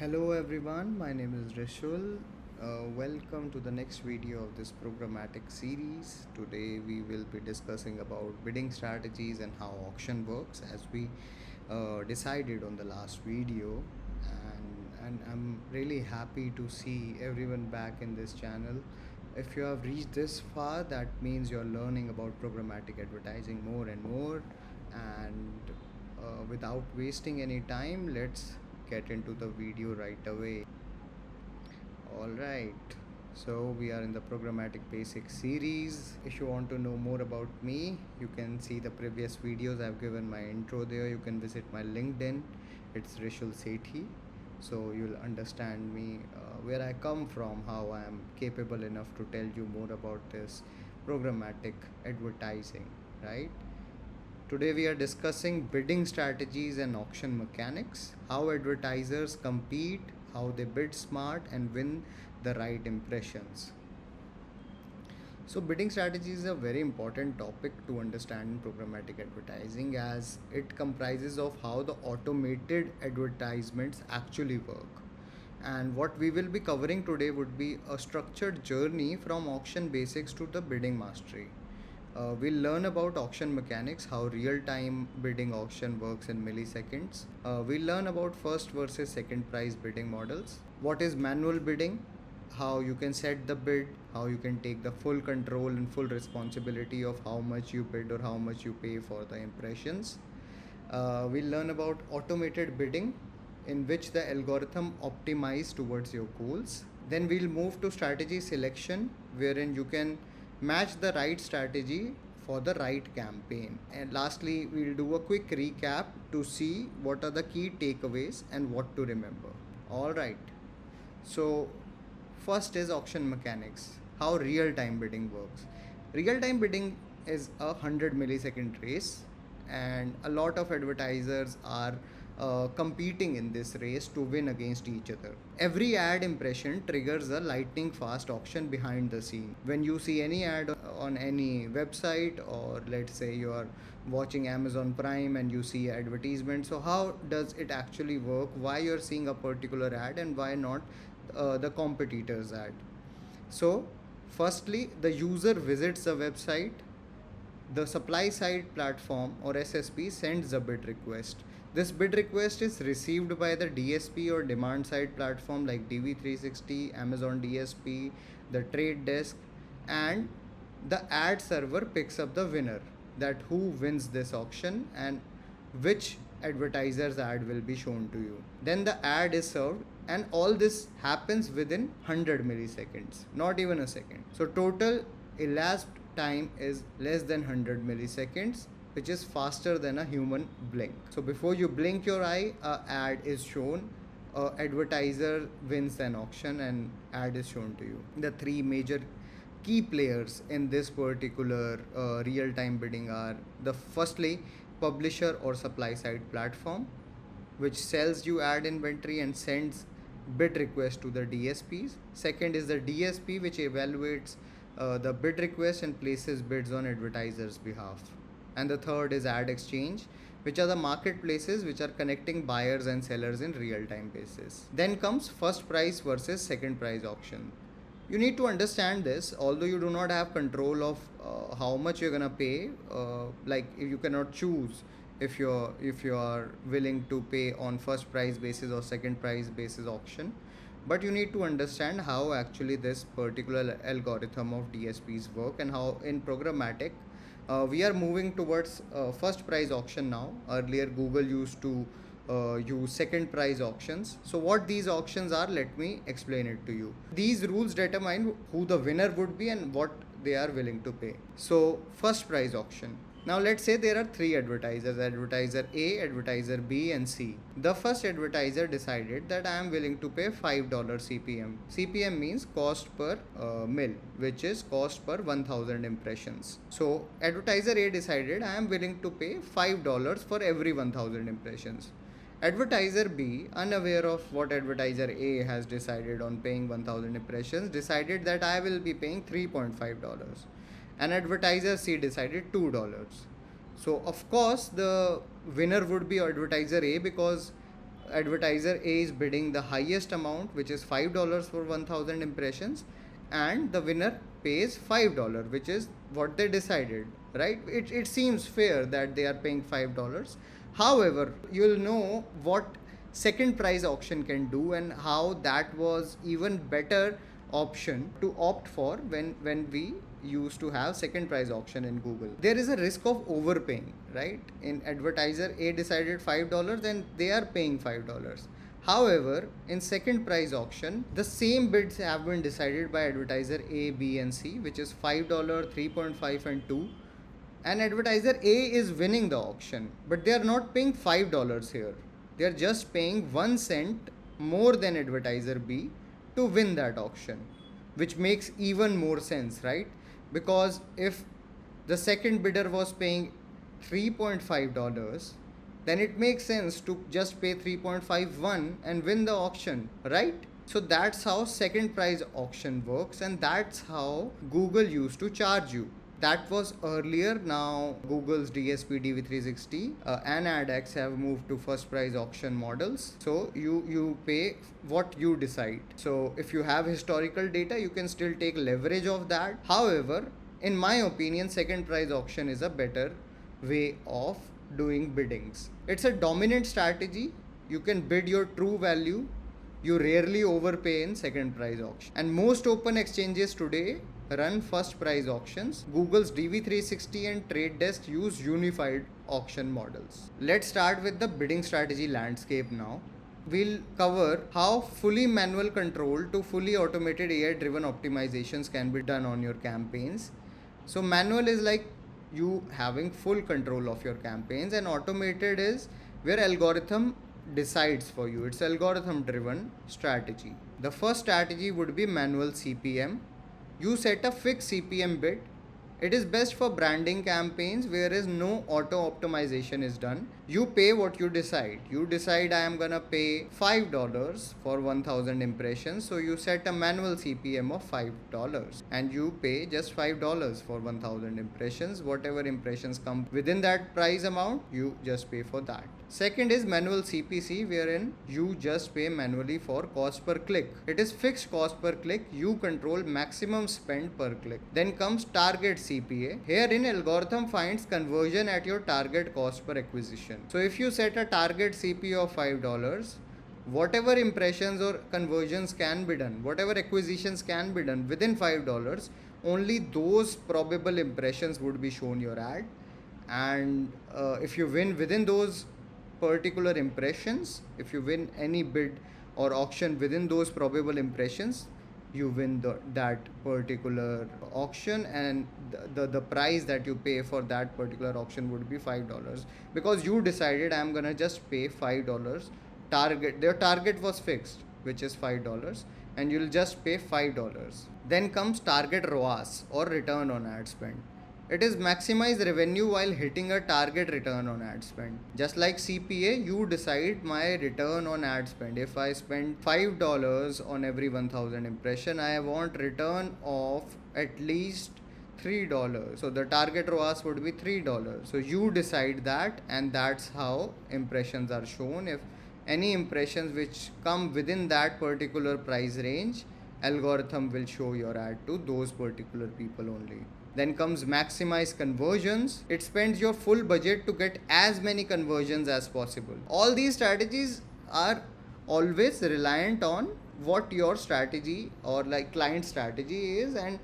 Hello everyone, my name is Rishul. Welcome to the next video of this programmatic series. Today we will be discussing about bidding strategies and how auction works as we decided on the last video. And I'm really happy to see everyone back in this channel. If you have reached this far, that means you're learning about programmatic advertising more and more. And without wasting any time, let's get into the video right away. Alright, so we are in the Programmatic Basics series. If you want to know more about me, you can see the previous videos. I've given my intro there. You can visit my LinkedIn. It's Rishul Sethi. So you'll understand me, where I come from, how I am capable enough to tell you more about this programmatic advertising, right? Today we are discussing bidding strategies and auction mechanics, how advertisers compete, how they bid smart and win the right impressions. So bidding strategy is a very important topic to understand in programmatic advertising, as it comprises of how the automated advertisements actually work. And what we will be covering today would be a structured journey from auction basics to the bidding mastery. We'll learn about auction mechanics, how real-time bidding auction works in milliseconds. We'll learn about first versus second price bidding models. What is manual bidding? How you can set the bid, how you can take the full control and full responsibility of how much you bid or how much you pay for the impressions. We'll learn about automated bidding, in which the algorithm optimizes towards your goals. Then we'll move to strategy selection, wherein you can match the right strategy for the right campaign. And lastly, we'll do a quick recap to see what are the key takeaways and what to remember. All right. So first is auction mechanics, how real-time bidding works. Real-time bidding is a 100 millisecond race, and a lot of advertisers are competing in this race to win against each other. Every ad impression triggers a lightning fast auction behind the scene. When you see any ad on any website, or let's say you are watching Amazon Prime and you see advertisement, so how does it actually work? Why you're seeing a particular ad and why not the competitor's ad? So firstly, the user visits the website. The supply side platform or SSP sends a bid request. This bid request is received by the DSP or demand side platform like DV360, Amazon DSP, the trade desk, and the ad server picks up the winner, that who wins this auction and which advertiser's ad will be shown to you. Then the ad is served, and all this happens within 100 milliseconds, not even a second. So total elapsed time is less than 100 milliseconds, which is faster than a human blink. So before you blink your eye, a ad is shown, advertiser wins an auction and ad is shown to you. The three major key players in this particular real-time bidding are the firstly publisher or supply side platform, which sells you ad inventory and sends bid request to the DSPs. Second is the DSP, which evaluates the bid request and places bids on advertisers' behalf. And the third is ad exchange, which are the marketplaces which are connecting buyers and sellers in real-time basis. Then comes first price versus second price auction. You need to understand this, although you do not have control of how much you're gonna pay. Like you cannot choose if you are willing to pay on first price basis or second price basis auction, but you need to understand how actually this particular algorithm of DSPs work and how in programmatic we are moving towards first price auction now. Earlier Google used to use second price auctions. So what these auctions are, let me explain it to you. These rules determine who the winner would be and what they are willing to pay. So first price auction. Now let's say there are three advertisers, advertiser A, advertiser B and C. The first advertiser decided that I am willing to pay $5 CPM. CPM means cost per mil, which is cost per 1000 impressions. So advertiser A decided I am willing to pay $5 for every 1000 impressions. Advertiser B, unaware of what advertiser A has decided on paying 1000 impressions, decided that I will be paying $3.5. And advertiser C decided $2. So of course the winner would be advertiser A, because advertiser A is bidding the highest amount, which is $5 for 1000 impressions, and the winner pays $5, which is what they decided, right? It seems fair that they are paying $5. However, you'll know what second price auction can do and how that was even better option to opt for when we used to have second price auction in Google. There is a risk of overpaying, right? In advertiser A decided $5 and they are paying $5. However, in second price auction, the same bids have been decided by advertiser A, B and C, which is $5, 3.5 and 2. And advertiser A is winning the auction, but they are not paying $5 here. They are just paying 1 cent more than advertiser B to win that auction, which makes even more sense, right? Because if the second bidder was paying $3.5, then it makes sense to just pay 3.51 and win the auction, right? So that's how second price auction works, and that's how Google used to charge you. That was earlier. Now Google's DSP DV360 and AdX have moved to first price auction models. So you pay what you decide. So if you have historical data, you can still take leverage of that. However, in my opinion, second price auction is a better way of doing biddings. It's a dominant strategy. You can bid your true value. You rarely overpay in second price auction. And most open exchanges today run first price auctions. Google's DV360 and Trade Desk use unified auction models. Let's start with the bidding strategy landscape now. We'll cover how fully manual control to fully automated AI driven optimizations can be done on your campaigns. So manual is like you having full control of your campaigns, and automated is where algorithm decides for you. It's algorithm driven strategy. The first strategy would be manual CPM. You set a fixed CPM bid. It is best for branding campaigns whereas no auto optimization is done. You pay what you decide. You decide I am gonna pay $5 for 1000 impressions. So you set a manual CPM of $5 and you pay just $5 for 1000 impressions. Whatever impressions come within that price amount, you just pay for that. Second is manual CPC, wherein you just pay manually for cost per click. It is fixed cost per click. You control maximum spend per click. Then comes target CPA. Herein algorithm finds conversion at your target cost per acquisition. So if you set a target CPA of $5, whatever impressions or conversions can be done, whatever acquisitions can be done within $5, only those probable impressions would be shown your ad. And if you win within those particular impressions, if you win any bid or auction within those probable impressions, you win that particular auction, and the price that you pay for that particular auction would be $5 because you decided I'm gonna just pay $5. Their target was fixed, which is $5, and you'll just pay $5. Then comes target ROAS, or return on ad spend. It is maximize revenue while hitting a target return on ad spend. Just like CPA, you decide my return on ad spend. If I spend $5 on every 1000 impression, I want return of at least $3. So the target ROAS would be $3. So you decide that, and that's how impressions are shown. If any impressions which come within that particular price range, algorithm will show your ad to those particular people only. Then comes maximize conversions. It spends your full budget to get as many conversions as possible. All these strategies are always reliant on what your strategy or like client strategy is, and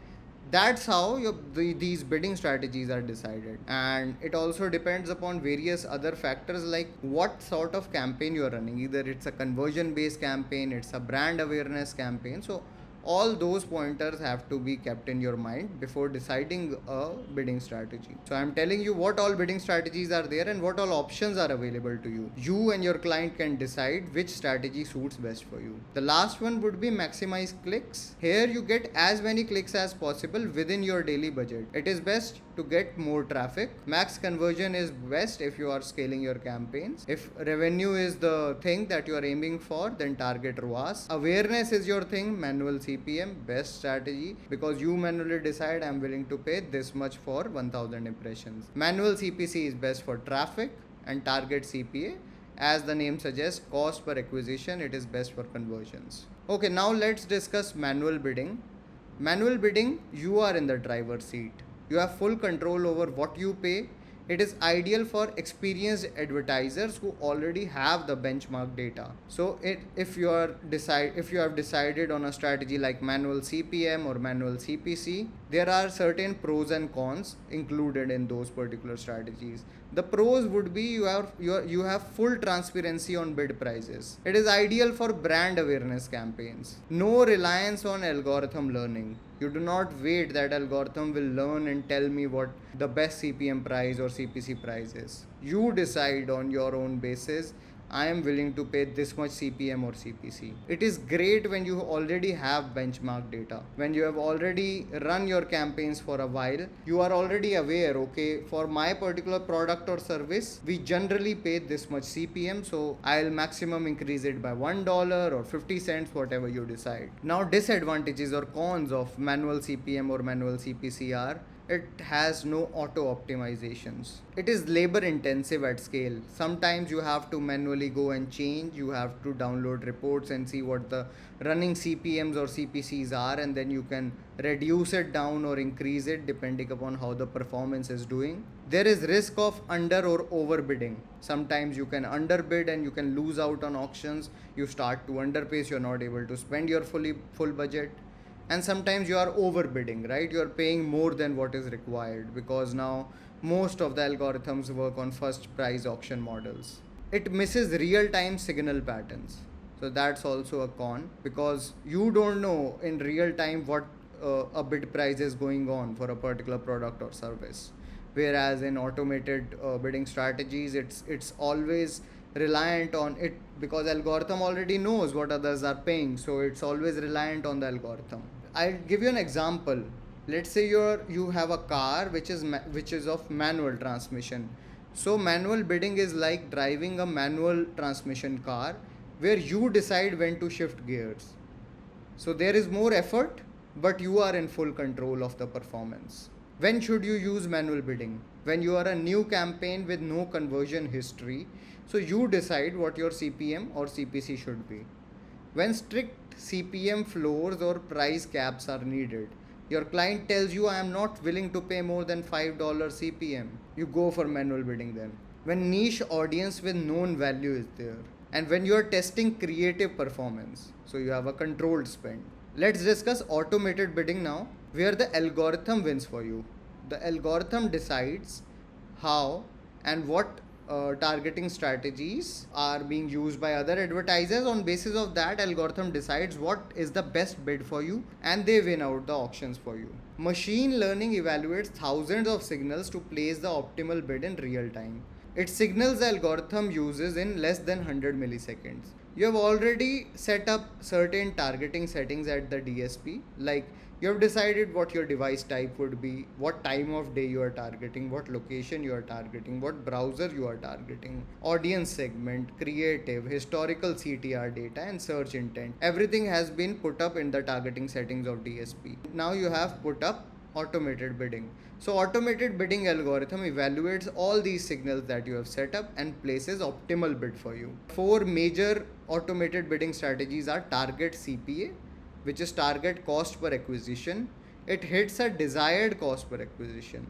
that's how these bidding strategies are decided. And it also depends upon various other factors like what sort of campaign you are running. Either it's a conversion based campaign, it's a brand awareness campaign. So all those pointers have to be kept in your mind before deciding a bidding strategy. So I'm telling you what all bidding strategies are there and what all options are available to you. You and your client can decide which strategy suits best for you. The last one would be maximize clicks. Here you get as many clicks as possible within your daily budget. It is best to get more traffic. Max conversion is best if you are scaling your campaigns. If revenue is the thing that you are aiming for, then target ROAS. Awareness is your thing, manual CPM, best strategy because you manually decide I'm willing to pay this much for 1000 impressions. Manual CPC is best for traffic, and target CPA As the name suggests, cost per acquisition, it is best for conversions. Okay, now let's discuss manual bidding. Manual bidding, you are in the driver's seat. You have full control over what you pay. It is ideal for experienced advertisers who already have the benchmark data. So if you have decided on a strategy like manual CPM or manual CPC, there are certain pros and cons included in those particular strategies. The pros would be you have full transparency on bid prices. It is ideal for brand awareness campaigns. No reliance on algorithm learning. You do not wait that algorithm will learn and tell me what the best CPM price or CPC price is. You decide on your own basis. I am willing to pay this much CPM or CPC. It is great when you already have benchmark data. When you have already run your campaigns for a while, you are already aware, okay, for my particular product or service, we generally pay this much CPM, so I'll maximum increase it by $1 or 50 cents, whatever you decide. Now, disadvantages or cons of manual CPM or manual CPC are it has no auto optimizations. It is labor intensive at scale. Sometimes you have to manually go and change. You have to download reports and see what the running CPMs or CPCs are, and then you can reduce it down or increase it depending upon how the performance is doing. There is risk of under or overbidding. Sometimes you can underbid and you can lose out on auctions. You start to underpace, you're not able to spend your full budget. And sometimes you are overbidding, right? You are paying more than what is required because now most of the algorithms work on first price auction models. It misses real-time signal patterns. So that's also a con because you don't know in real time what a bid price is going on for a particular product or service. Whereas in automated bidding strategies, it's always reliant on it because algorithm already knows what others are paying, so it's always reliant on the algorithm. I'll give you an example. Let's say you have a car which is of manual transmission. So manual bidding is like driving a manual transmission car where you decide when to shift gears. So there is more effort, but you are in full control of the performance. When should you use manual bidding? When you are a new campaign with no conversion history, so you decide what your CPM or CPC should be. When strict CPM floors or price caps are needed, your client tells you I am not willing to pay more than $5 CPM. You go for manual bidding then. When niche audience with known value is there, and when you are testing creative performance, so you have a controlled spend. Let's discuss automated bidding now, where the algorithm wins for you. The algorithm decides how and what targeting strategies are being used by other advertisers. On basis of that, algorithm decides what is the best bid for you and they win out the auctions for you. Machine learning evaluates thousands of signals to place the optimal bid in real time. It signals the algorithm uses in less than 100 milliseconds. You have already set up certain targeting settings at the DSP, like you have decided what your device type would be, what time of day you are targeting, what location you are targeting, what browser you are targeting, audience segment, creative, historical CTR data, and search intent. Everything has been put up in the targeting settings of DSP. Now you have put up automated bidding. So automated bidding algorithm evaluates all these signals that you have set up and places optimal bid for you. 4 major automated bidding strategies are target CPA, which is target cost per acquisition. It hits a desired cost per acquisition.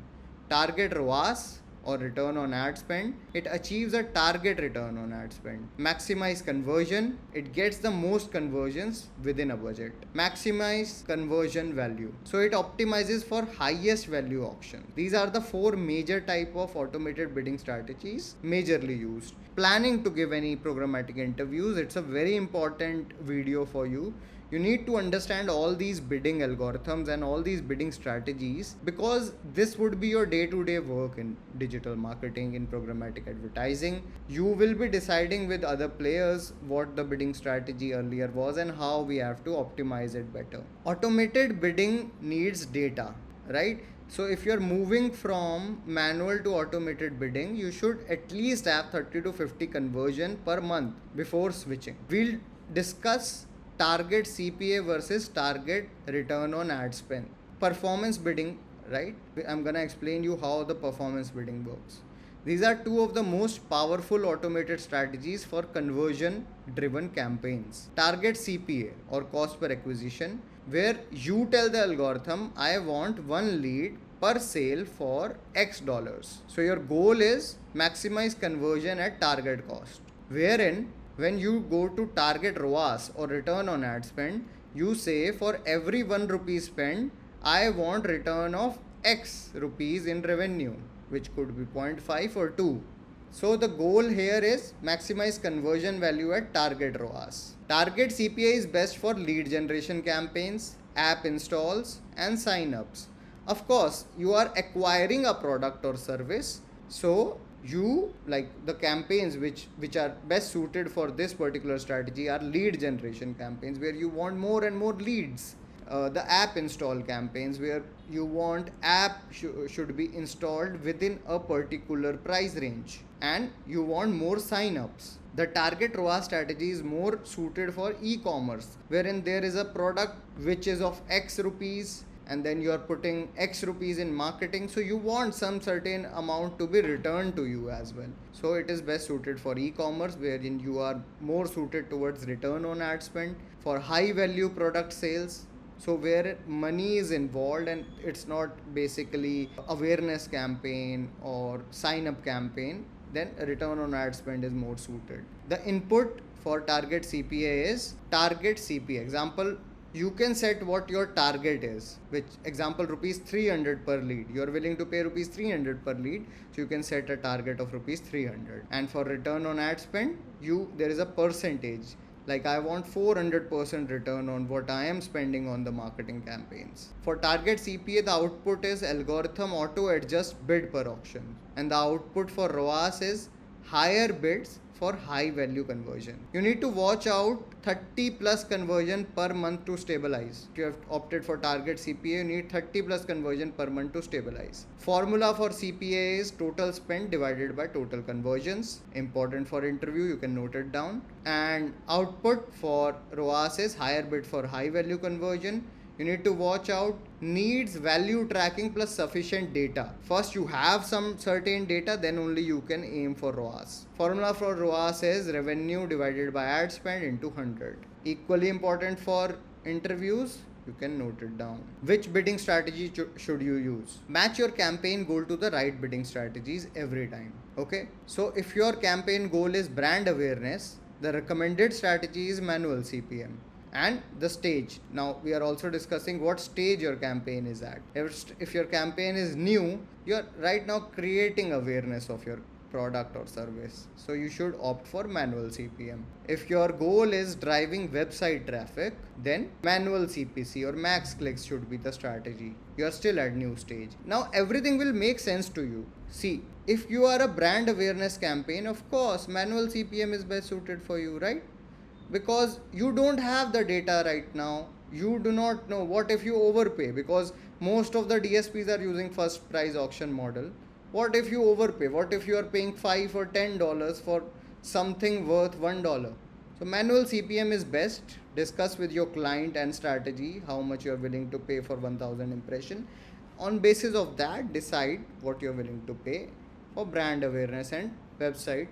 Target ROAS or return on ad spend. It achieves a target return on ad spend. Maximize conversion. It gets the most conversions within a budget. Maximize conversion value. So it optimizes for highest value auction. These are the 4 major type of automated bidding strategies majorly used. Planning to give any programmatic interviews, it's a very important video for you. You need to understand all these bidding algorithms and all these bidding strategies because this would be your day-to-day work in digital marketing, in programmatic advertising. You will be deciding with other players what the bidding strategy earlier was and how we have to optimize it better. Automated bidding needs data, right? So if you're moving from manual to automated bidding, you should at least have 30 to 50 conversion per month before switching. We'll discuss target CPA versus target return on ad spend. Performance bidding, right? I'm gonna explain you how the performance bidding works. These are two of the most powerful automated strategies for conversion driven campaigns. Target CPA or cost per acquisition, where you tell the algorithm, I want one lead per sale for X dollars. So your goal is maximize conversion at target cost. Wherein when you go to target ROAS or return on ad spend, you say for every 1 rupee spent, I want return of X rupees in revenue, which could be 0.5 or 2. So the goal here is maximize conversion value at target ROAS. Target CPA is best for lead generation campaigns, app installs and sign-ups. Of course, you are acquiring a product or service, so you like the campaigns which are best suited for this particular strategy are lead generation campaigns where you want more and more leads. The app install campaigns where you want app should be installed within a particular price range and you want more sign-ups. The target ROAS strategy is more suited for e-commerce, wherein there is a product which is of X rupees and then you are putting X rupees in marketing, so you want some certain amount to be returned to you as well. So it is best suited for e-commerce, wherein you are more suited towards return on ad spend. For high value product sales, so where money is involved and it's not basically awareness campaign or sign up campaign, then return on ad spend is more suited. The input for target CPA is target CPA. Example, you can set what your target is, which example rupees 300 per lead. You are willing to pay rupees 300 per lead, so you can set a target of rupees 300. And for return on ad spend, there is a percentage. Like I want 400% return on what I am spending on the marketing campaigns. For target CPA, the output is algorithm auto adjust bid per auction. And the output for ROAS is higher bids for high value conversion. You need to watch out 30 plus conversion per month to stabilize. If you have opted for target CPA, you need 30 plus conversion per month to stabilize. Formula for CPA is total spend divided by total conversions. Important for interview, you can note it down. And output for ROAS is higher bid for high value conversion. You need to watch out needs value tracking plus sufficient data. First you have some certain data, then only you can aim for ROAS. Formula for ROAS is revenue divided by ad spend into 100. Equally important for interviews, you can note it down. Which bidding strategy should you use? Match your campaign goal to the right bidding strategies every time. Okay, so if your campaign goal is brand awareness, the recommended strategy is manual CPM. And the stage. Now we are also discussing what stage your campaign is at. If your campaign is new, you are right now creating awareness of your product or service. So you should opt for manual CPM. If your goal is driving website traffic, then manual CPC or max clicks should be the strategy. You are still at new stage. Now everything will make sense to you. See, if you are a brand awareness campaign, of course manual CPM is best suited for you, right? Because you don't have the data right now. You do not know what if you overpay, because most of the DSPs are using first price auction model. What if you overpay? What if you are paying $5 or $10 for something worth $1? So manual CPM is best. Discuss with your client and strategy how much you are willing to pay for 1000 impression. On basis of that, decide what you are willing to pay for brand awareness and website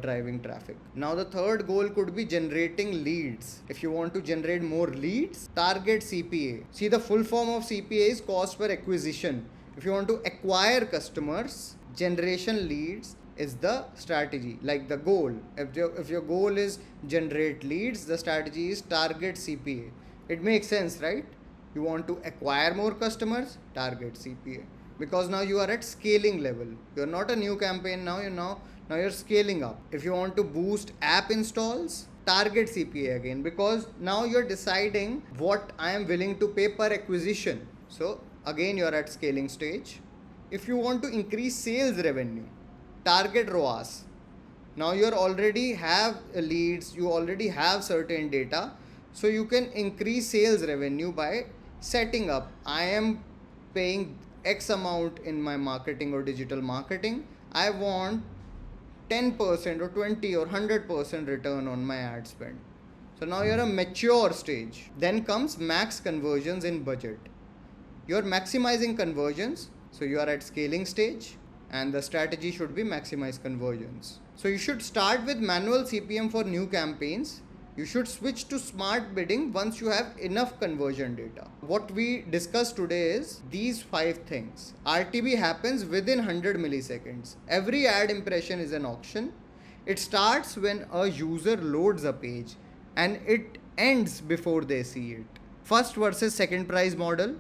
driving traffic. Now the third goal could be generating leads. If you want to generate more leads, target CPA. See, the full form of CPA is cost per acquisition. If you want to acquire customers, generation leads is the strategy, like the goal. If your goal is generate leads, the strategy is target CPA. It makes sense, right? You want to acquire more customers, target CPA. Because now you are at scaling level. You are not a new campaign now, now you're scaling up. If you want to boost app installs, target CPA again, because now you're deciding what I am willing to pay per acquisition. So again, you're at scaling stage. If you want to increase sales revenue, target ROAS. Now you already have leads, you already have certain data, so you can increase sales revenue by setting up. I am paying X amount in my marketing or digital marketing. I want 10% or 20 or 100% return on my ad spend. So now you're a mature stage. Then comes max conversions in budget. You're maximizing conversions. So you are at scaling stage. and the strategy should be maximize conversions. So you should start with manual CPM for new campaigns. You should switch to smart bidding once you have enough conversion data. What we discussed today is these 5 things. RTB happens within 100 milliseconds. Every ad impression is an auction. It starts when a user loads a page and it ends before they see it. First versus second price model.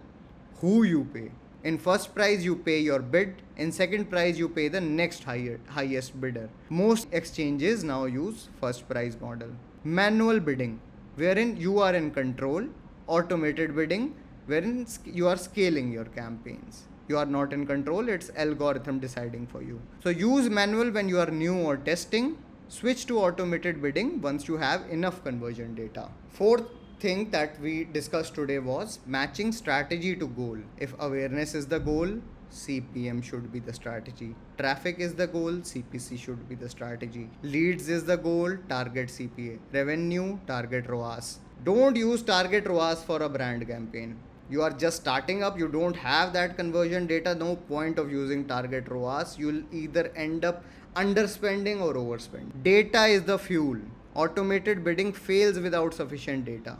Who you pay? In first price you pay your bid, in second price you pay the next highest bidder. Most exchanges now use first price model. Manual bidding, wherein you are in control. Automated bidding, wherein you are scaling your campaigns. You are not in control, it's algorithm deciding for you. So use manual when you are new or testing. Switch to automated bidding once you have enough conversion data. Fourth thing that we discussed today was matching strategy to goal. If awareness is the goal, CPM should be the strategy. Traffic is the goal, CPC should be the strategy. Leads is the goal, target CPA. Revenue, target ROAS. Don't use target ROAS for a brand campaign. You are just starting up, you don't have that conversion data, no point of using target ROAS. You'll either end up underspending or overspending. Data is the fuel. Automated bidding fails without sufficient data.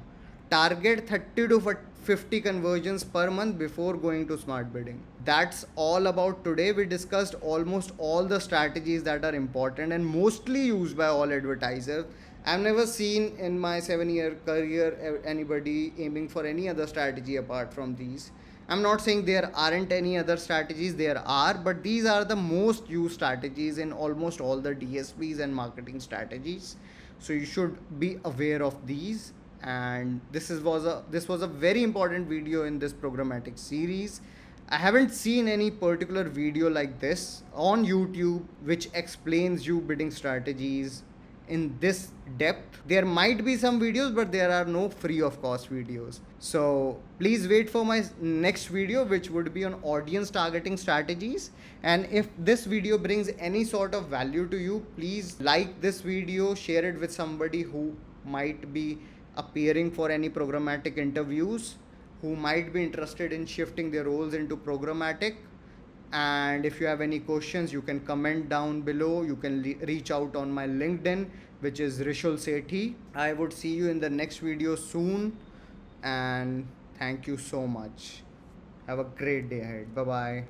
Target 30 to 50 conversions per month before going to smart bidding. That's all about today. We discussed almost all the strategies that are important and mostly used by all advertisers. I've never seen in my 7-year career anybody aiming for any other strategy apart from these. I'm not saying there aren't any other strategies, there are, but these are the most used strategies in almost all the DSPs and marketing strategies. So you should be aware of these. And this was a very important video in this programmatic series. I haven't seen any particular video like this on YouTube which explains you bidding strategies in this depth. There might be some videos, but there are no free of cost videos. So please wait for my next video, which would be on audience targeting strategies. And if this video brings any sort of value to you, please like this video, share it with somebody who might be appearing for any programmatic interviews, who might be interested in shifting their roles into programmatic. And if you have any questions, you can comment down below. You can reach out on my LinkedIn, which is Rishul Sethi. I would see you in the next video soon, and thank you so much. Have a great day ahead. Bye bye.